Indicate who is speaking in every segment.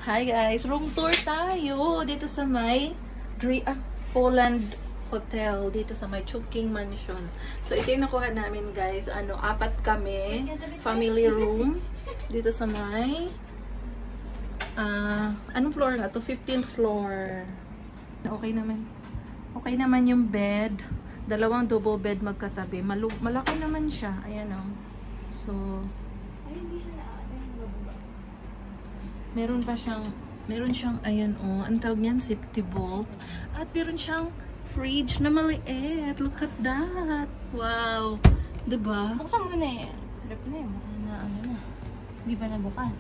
Speaker 1: Hi guys, room tour tayo dito sa may Poland Hotel dito sa may Chungking Mansion. So ito yung nakuha namin guys, apat kami, family room dito sa may anong floor nga to? 15th floor. Okay naman yung bed. Dalawang double bed magkatabi. Malaki naman siya. Ayan o. So hindi siya meron siyang, ayan o, ang tawag niyan, safety bolt. At meron siyang fridge na maliit. Look at that. Wow. Diba?
Speaker 2: Buksan mo na eh. Rep na eh. Ano na. Hindi pa nabukas.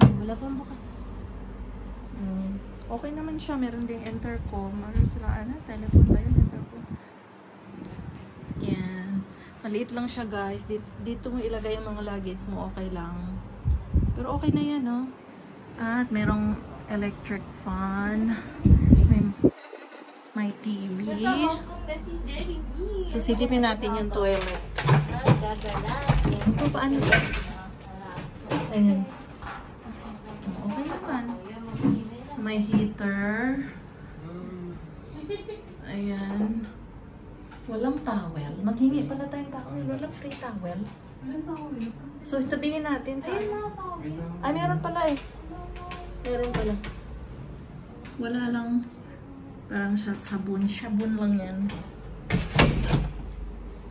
Speaker 2: Wala pang bukas.
Speaker 1: Okay naman siya. Meron ding intercom. Meron sila, telephone ba yun? Intercom. Yan. Maliit lang siya guys. Dito mo ilagay yung mga luggage mo. Okay lang. Pero okay na yan, no? At merong electric fan. May TV. Sisilipin natin yung toilet. Ito, paano ba? Ayan. Okay naman. So, may heater. Ayan. Walang towel. Maghingi pala tayong towel. Walang free towel. So, sabihin natin sa... Ay, meron pala eh. Meron pala. Wala lang. Parang sabon. Sabon lang yan.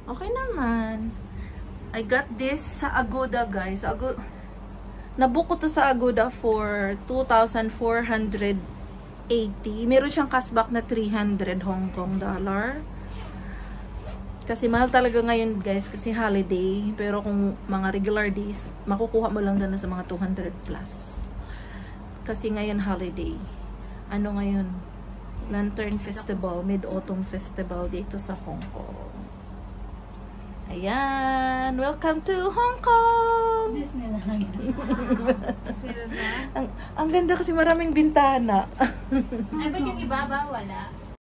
Speaker 1: Okay naman. I got this sa Agoda, guys. Nabook ko to sa Agoda for 2,480. Meron siyang cashback na 300 Hong Kong dollar. Kasi mahal talaga ngayon guys kasi holiday. Pero kung mga regular days, makukuha mo lang doon sa mga 200 plus. Kasi ngayon holiday. Ano ngayon? Lantern Festival, Mid-Autumn Festival dito sa Hong Kong. Ayan! Welcome to Hong Kong!
Speaker 2: Disneyland.
Speaker 1: Ang ganda kasi maraming bintana.
Speaker 2: Ay, ba't yung iba ba? Wala.